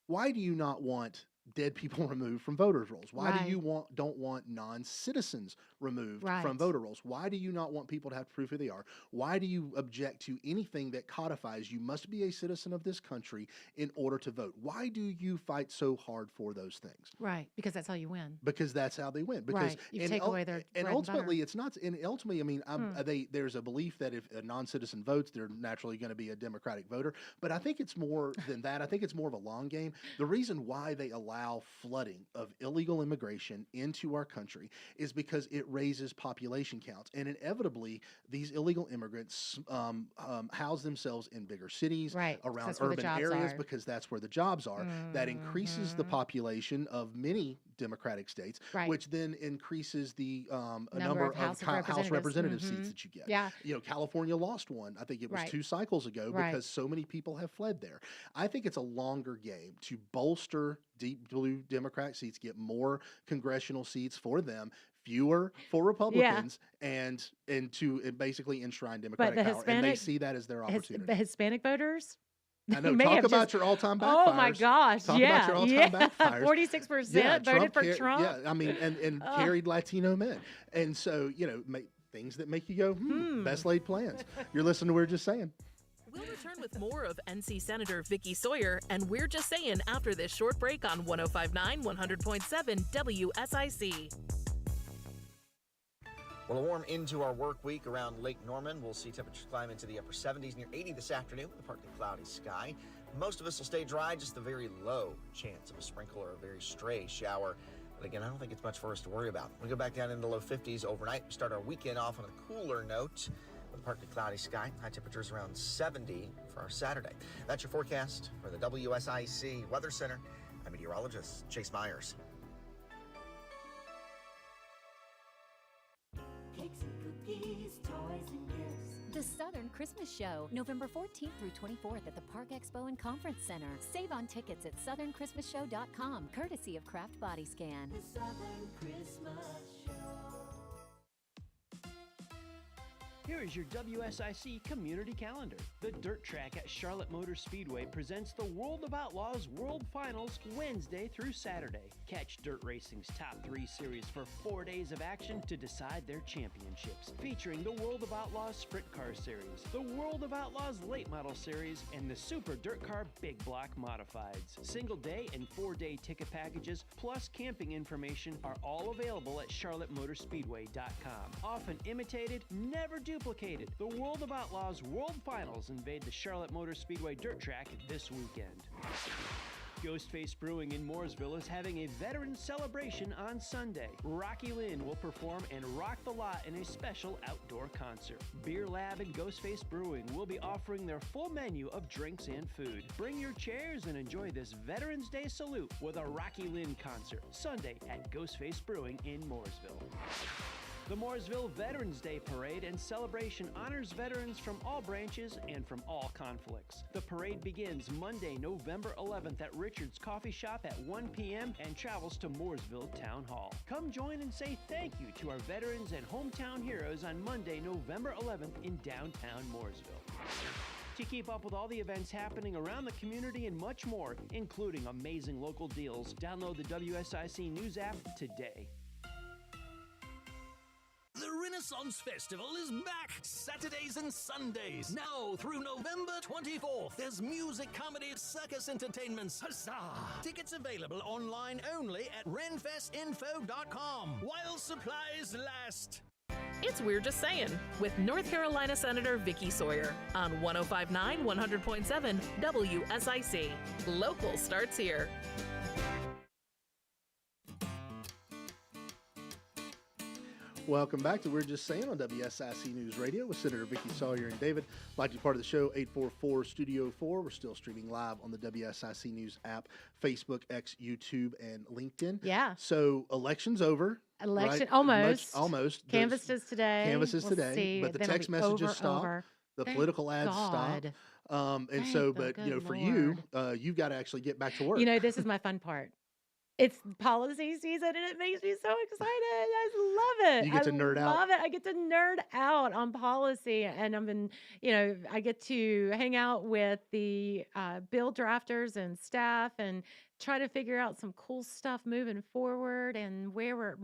Why do you not want dead people removed from voters' rolls? Why do you don't want non-citizens removed from voter rolls? Why do you not want people to have to prove who they are? Why do you object to anything that codifies you must be a citizen of this country in order to vote? Why do you fight so hard for those things? Right, because that's how you win. Because that's how they win. Because you take away their and ultimately it's not. And ultimately, I mean, there's a belief that if a non-citizen votes, they're naturally going to be a Democratic voter. But I think it's more than that. I think it's more of a long game. The reason why they allow flooding of illegal immigration into our country is because it raises population counts, and inevitably these illegal immigrants house themselves in bigger cities around urban areas because that's where the jobs are. That increases the population of many Democratic states, which then increases the number of House representative seats that you get. California lost one. I think it was 2 cycles ago because so many people have fled there. I think it's a longer game to bolster deep blue Democratic seats, get more congressional seats for them, fewer for Republicans, and to basically enshrine Democratic power. And they see that as their opportunity. The Hispanic voters? I know. Talk about your all-time backfires. Oh my gosh! Talk about your all-time backfires. 46% voted for Trump. Yeah, I mean, and carried Latino men, and so things that make you go, best laid plans. You're listening to We're Just Saying. We'll return with more of NC Senator Vicky Sawyer, and We're Just Saying after this short break on 105.9, 100.7 WSIC. Well, a warm into our work week around Lake Norman. We'll see temperatures climb into the upper 70s, near 80 this afternoon with a partly cloudy sky. Most of us will stay dry, just a very low chance of a sprinkle or a very stray shower. But again, I don't think it's much for us to worry about. We go back down into low 50s overnight. We start our weekend off on a cooler note with partly cloudy sky. High temperatures around 70 for our Saturday. That's your forecast for the WSIC Weather Center. I'm meteorologist Chase Myers. Cakes and cookies, toys and gifts. The Southern Christmas Show, November 14th through 24th at the Park Expo and Conference Center. Save on tickets at southernChristmasShow.com, courtesy of Kraft Body Scan. The Southern Christmas Show. Here is your WSIC community calendar. The Dirt Track at Charlotte Motor Speedway presents the World of Outlaws World Finals Wednesday through Saturday. Catch Dirt Racing's top 3 series for 4 days of action to decide their championships, featuring the World of Outlaws Sprint Car Series, the World of Outlaws Late Model Series, and the Super Dirt Car Big Block Modifieds. Single day and 4-day ticket packages plus camping information are all available at charlottemotorspeedway.com. Often imitated, never duplicated. The World of Outlaws World Finals invade the Charlotte Motor Speedway Dirt Track this weekend. Ghostface Brewing in Mooresville is having a veterans celebration on Sunday. Rocky Lynn will perform and rock the lot in a special outdoor concert. Beer Lab and Ghostface Brewing will be offering their full menu of drinks and food. Bring your chairs and enjoy this Veterans Day salute with a Rocky Lynn concert Sunday at Ghostface Brewing in Mooresville. The Mooresville Veterans Day Parade and celebration honors veterans from all branches and from all conflicts. The parade begins Monday, November 11th at Richard's Coffee Shop at 1 p.m. and travels to Mooresville Town Hall. Come join and say thank you to our veterans and hometown heroes on Monday, November 11th in downtown Mooresville. To keep up with all the events happening around the community and much more, including amazing local deals, download the WSIC News app today. The Renaissance Festival is back Saturdays and Sundays. Now through November 24th, there's music, comedy, circus entertainments. Huzzah! Tickets available online only at renfestinfo.com while supplies last. It's We're Just Saying with North Carolina Senator Vicky Sawyer on 105.9 100.7 WSIC. Local starts here. Welcome back to We're Just Saying on WSIC News Radio with Senator Vicky Sawyer and David. Like to be part of the show, 844 Studio 4. We're still streaming live on the WSIC News app, Facebook, X, YouTube, and LinkedIn. Yeah. So election's over. Election, right? almost. Almost. Canvass is today. Canvass is We'll today. see. But the Then text it'll be messages stop. over. The Thank political ads God. stop. And Thank so, the but, good for Lord. you, you've got to actually get back to work. You know, this is my fun part. It's policy season, and it makes me so excited. I love it. You get to nerd out. I love it. I get to nerd out on policy, and I get to hang out with the bill drafters and staff and try to figure out some cool stuff moving forward and where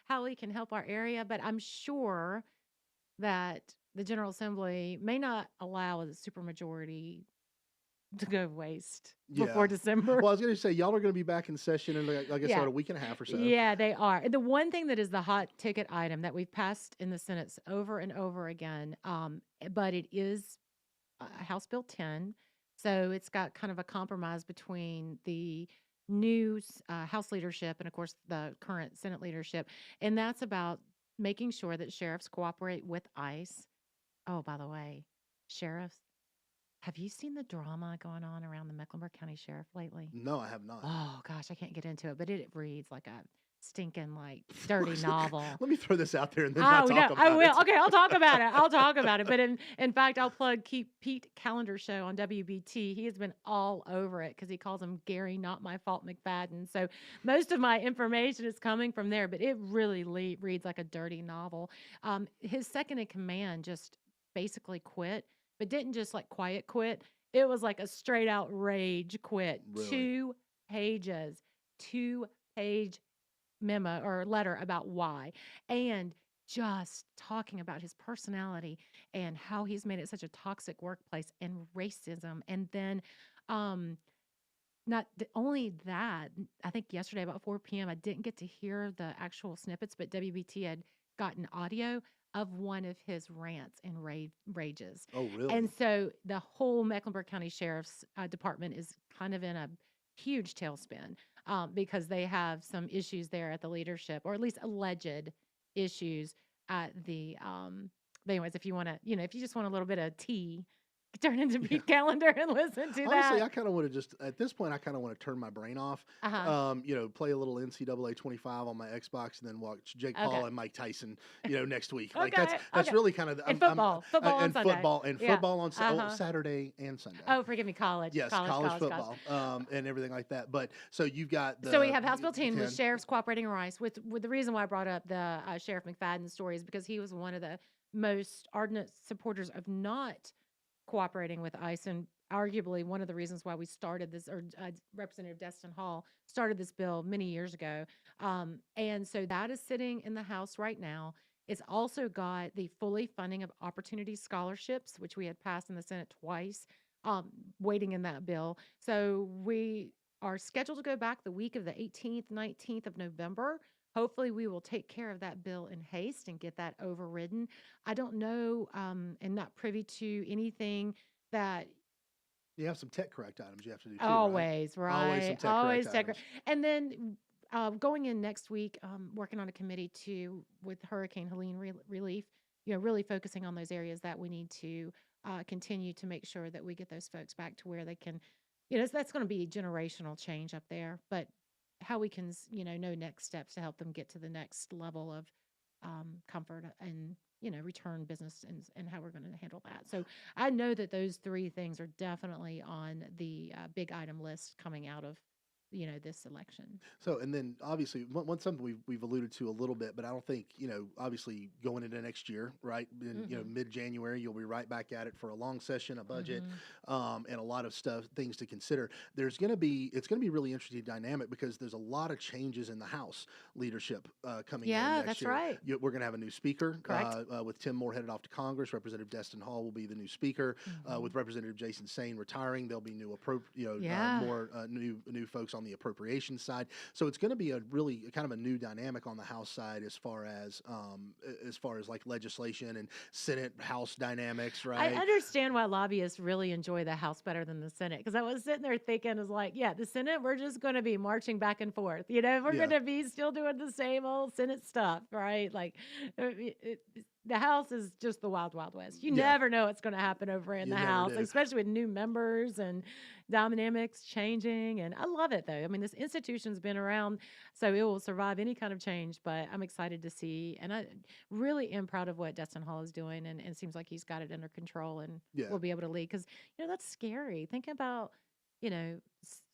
how we can help our area. But I'm sure that the General Assembly may not allow a supermajority to go waste before December. Well, I was going to say, y'all are going to be back in session in, like I said, a week and a half or so. Yeah, they are. The one thing that is the hot ticket item that we've passed in the Senate over and over again, but it is House Bill 10. So it's got kind of a compromise between the new House leadership and, of course, the current Senate leadership. And that's about making sure that sheriffs cooperate with ICE. Oh, by the way, sheriffs, have you seen the drama going on around the Mecklenburg County Sheriff lately? No, I have not. Oh, gosh, I can't get into it, but it reads like a stinking, dirty novel. Let me throw this out there and then not talk about I will. it. Okay, I'll talk about it. I'll talk about it. But in fact, I'll plug Pete Calendar Show on WBT. He has been all over it because he calls him Gary, not my fault, McFadden. So most of my information is coming from there, but it really reads like a dirty novel. His second in command just basically quit, but didn't just quiet quit. It was like a straight out rage quit. Really? 2-page memo or letter about why, and just talking about his personality and how he's made it such a toxic workplace and racism. And then not only that, I think yesterday about 4 p.m. I didn't get to hear the actual snippets, but WBT had gotten audio of one of his rants and rages. Oh, really? And so the whole Mecklenburg County Sheriff's Department is kind of in a huge tailspin. because they have some issues there at the leadership, or at least alleged issues at the. But anyways, if you want to, if you just want a little bit of tea, turn into Beat Calendar and listen to Honestly, that. I kind of want to just at this point, I kind of want to turn my brain off. Uh-huh. Play a little NCAA 25 on my Xbox, and then watch Jake Paul Okay. and Mike Tyson. Next week. Okay, Like that's okay. really kind of And football on and Sunday. football on Uh-huh. Saturday and Sunday. Oh, forgive me, college. Yes, college football, and everything like that. But so you've got the So we have House Bill 10 with sheriffs cooperating in Rice. With the reason why I brought up the Sheriff McFadden story is because he was one of the most ardent supporters of not cooperating with ICE, and arguably one of the reasons why we started this, or Representative Destin Hall started this bill many years ago. And so that is sitting in the House right now. It's also got the fully funding of opportunity scholarships, which we had passed in the Senate twice, waiting in that bill. So we are scheduled to go back the week of the 18th, 19th of November. Hopefully, we will take care of that bill in haste and get that overridden. I don't know, and not privy to anything that You have some tech correct items you have to do too. always, right? Always some right? tech Always correct tech. items. And then going in next week, working on a committee with Hurricane Helene relief. Really focusing on those areas that we need to continue to make sure that we get those folks back to where they can. That's going to be generational change up there, but how we can know next steps to help them get to the next level of comfort and return business, and how we're going to handle that. So I know that those three things are definitely on the big item list coming out of this election. So, and then obviously, one something we've alluded to a little bit, but I don't think obviously going into next year, right? In mid-January, you'll be right back at it for a long session, a budget, and a lot of things to consider. It's going to be really interesting dynamic because there's a lot of changes in the House leadership coming in next that's year. right. We're going to have a new speaker, Correct. with Tim Moore headed off to Congress. Representative Destin Hall will be the new speaker. With Representative Jason Sayin retiring, there'll be new more new folks on the appropriation side. So it's going to be a really kind of a new dynamic on the House side as far as like legislation and Senate House dynamics, right? I understand why lobbyists really enjoy the House better than the Senate, because I was sitting there thinking, is like, yeah, the Senate, we're just going to be marching back and forth. We're going to be still doing the same old Senate stuff, right? Like the House is just the wild, wild west. You never know what's going to happen over in the House, especially with new members and dynamics changing. And I love it, though. I mean, this institution's been around, so it will survive any kind of change. But I'm excited to see, and I really am proud of what Destin Hall is doing, and it seems like he's got it under control and will be able to lead. Because that's scary. Think about,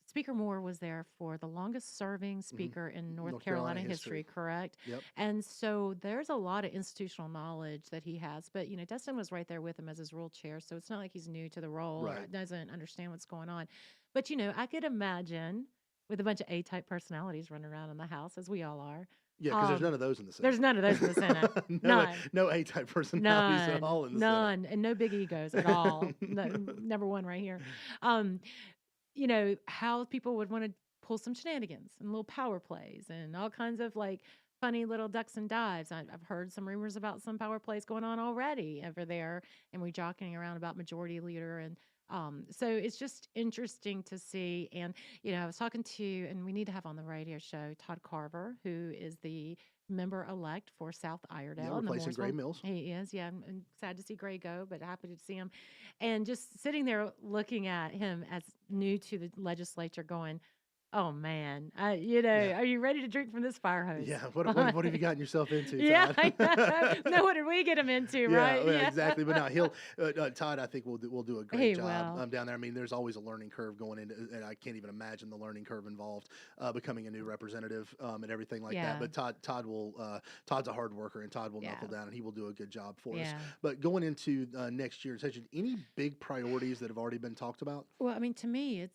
Speaker Moore was there for the longest serving speaker in North Carolina history, correct? Yep. And so there's a lot of institutional knowledge that he has. But, Destin was right there with him as his rule chair. So it's not like he's new to the role or doesn't understand what's going on. But, I could imagine with a bunch of A-type personalities running around in the House, as we all are. Yeah, because there's none of those in the Senate. There's none of those in the Senate. None. No A-type personalities at all in the Senate. None. And no big egos at all. Number one right here. How people would want to pull some shenanigans and little power plays and all kinds of like funny little ducks and dives. I've heard some rumors about some power plays going on already over there, and we're joking around about majority leader. And so it's just interesting to see. And, I was talking to, and we need to have on the radio show, Todd Carver, who is the member-elect for South Iredale. Yeah, replacing Gray Mills. He is, yeah. I'm sad to see Gray go, but happy to see him. And just sitting there looking at him as new to the legislature going, oh, man, are you ready to drink from this fire hose? Yeah, what have you gotten yourself into, Todd? Yeah, I know. No, what did we get him into, right? Yeah, exactly. But no, Todd, I think will do a great job down there. I mean, there's always a learning curve going into, and I can't even imagine the learning curve involved becoming a new representative and everything like that. But Todd's a hard worker, and Todd will knuckle down, and he will do a good job for us. But going into next year's session, any big priorities that have already been talked about? Well, I mean, to me,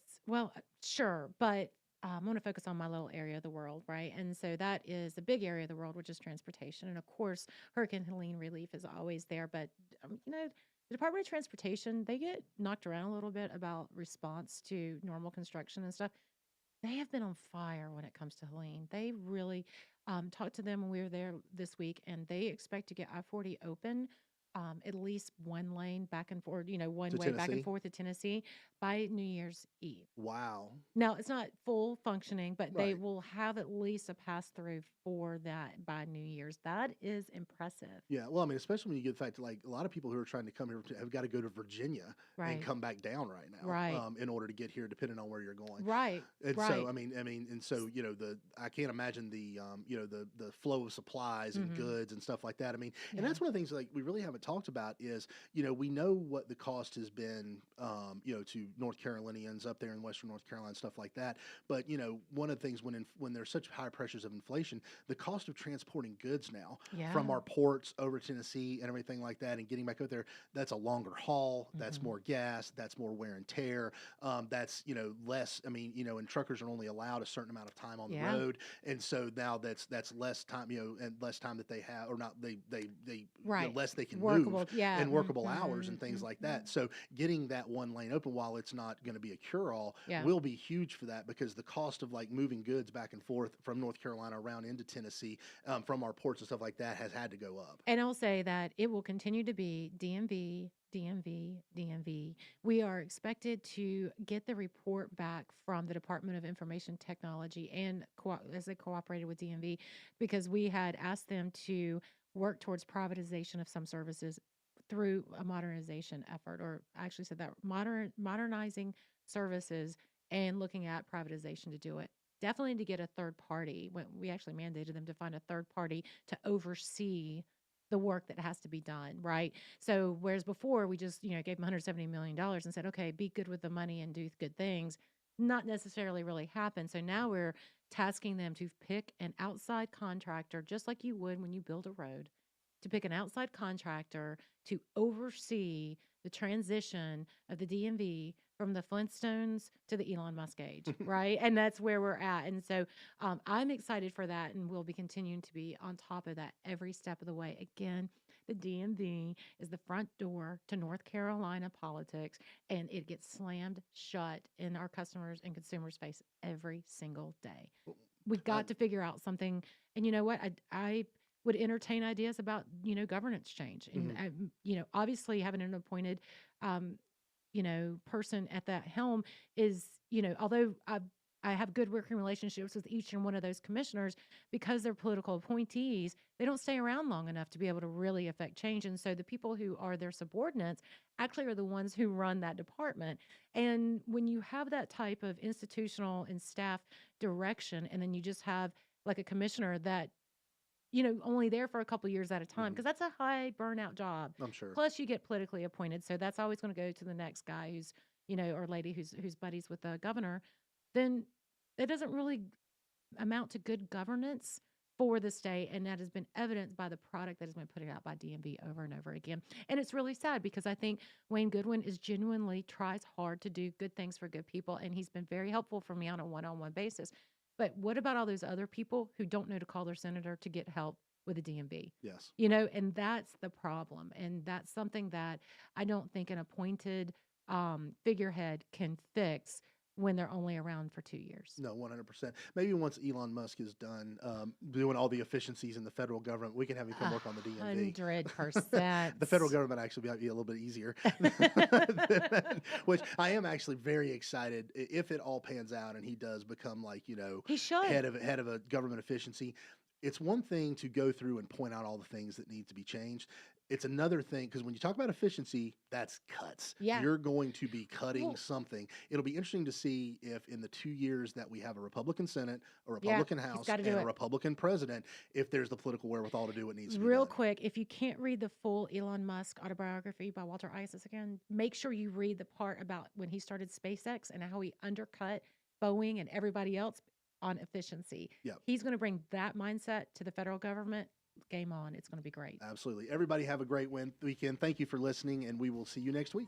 sure, but I want to focus on my little area of the world, right? And so that is a big area of the world, which is transportation. And of course, Hurricane Helene relief is always there. But, the Department of Transportation, they get knocked around a little bit about response to normal construction and stuff. They have been on fire when it comes to Helene. They really talked to them when we were there this week, and they expect to get I-40 open at least one lane back and forth, one To way back and Tennessee? forth to Tennessee by New Year's Eve. Wow. Now, it's not full functioning, but they Right. will have at least a pass through for that by New Year's. That is impressive. Yeah, well, I mean, especially when you get the fact that like a lot of people who are trying to come here have got to go to Virginia and Right. come back down right now, Right. in order to get here, depending on where you're going. Right. And Right. so, and so I can't imagine the the flow of supplies and Mhm. goods and stuff like that. I mean, and Yeah. that's one of the things like we really haven't talked about is we know what the cost has been, to North Carolinians up there in Western North Carolina, stuff like that. But one of the things when there's such high pressures of inflation, the cost of transporting goods now from Yeah. our ports over Tennessee and everything like that, and getting back out there, that's a longer haul. That's Mhm. more gas. That's more wear and tear. That's less. I mean, and truckers are only allowed a certain amount of time on the Yeah. road, and so now that's less time. And less time that they have, or not they Right. less they can Workable. move Yeah. and workable hours and things Mhm. like that. So getting that one lane open, while it's not going to be a cure all, Yeah. will be huge for that, because the cost of like moving goods back and forth from North Carolina around into Tennessee, from our ports and stuff like that, has had to go up. And I'll say that it will continue to be DMV, DMV, DMV. We are expected to get the report back from the Department of Information Technology and as they cooperated with DMV, because we had asked them to work towards privatization of some services through a modernization effort, or I actually said that modernizing services and looking at privatization to do it. Definitely to get a third party. We actually mandated them to find a third party to oversee the work that has to be done, right? So whereas before we just, gave them $170 million and said, okay, be good with the money and do good things, not necessarily really happened. So now we're tasking them to pick an outside contractor, just like you would when you build a road, to pick an outside contractor to oversee the transition of the DMV from the Flintstones to the Elon Musk age, right? And that's where we're at. And so I'm excited for that, and we'll be continuing to be on top of that every step of the way. Again, the DMV is the front door to North Carolina politics, and it gets slammed shut in our customers and consumers' face every single day. We got to figure out something. And you know what? I would entertain ideas about, governance change. And, obviously having an appointed, person at that helm is, although I have good working relationships with each and one of those commissioners, because they're political appointees, they don't stay around long enough to be able to really affect change. And so the people who are their subordinates actually are the ones who run that department. And when you have that type of institutional and staff direction, and then you just have like a commissioner that only there for a couple years at a time, because that's a high burnout job. I'm sure. Plus, you get politically appointed, so that's always going to go to the next guy who's, or lady who's buddies with the governor. Then it doesn't really amount to good governance for the state, and that has been evidenced by the product that has been put out by DMV over and over again. And it's really sad, because I think Wayne Goodwin tries hard to do good things for good people, and he's been very helpful for me on a one-on-one basis. But what about all those other people who don't know to call their senator to get help with the DMV? Yes. And that's the problem. And that's something that I don't think an appointed figurehead can fix when they're only around for 2 years. No, 100%. Maybe once Elon Musk is done doing all the efficiencies in the federal government, we can have him come work on the DMV. 100%. The federal government actually might be a little bit easier, which I am actually very excited if it all pans out and he does become He should. head of a government efficiency. It's one thing to go through and point out all the things that need to be changed. It's another thing, because when you talk about efficiency, that's cuts. Yeah. You're going to be cutting Well- something. It'll be interesting to see if in the 2 years that we have a Republican Senate, a Yeah, Republican he's House, gotta and do a it. Republican president, if there's the political wherewithal to do what needs to be Real done. quick, if you can't read the full Elon Musk autobiography by Walter Isaacson, make sure you read the part about when he started SpaceX and how he undercut Boeing and everybody else on efficiency. Yep. He's going to bring that mindset to the federal government. Game on. It's going to be great. Absolutely. Everybody have a great weekend. Thank you for listening, and we will see you next week.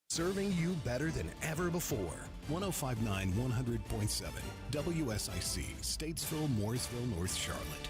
Serving you better than ever before. 1059 100.7 WSIC, Statesville, Mooresville, North Charlotte.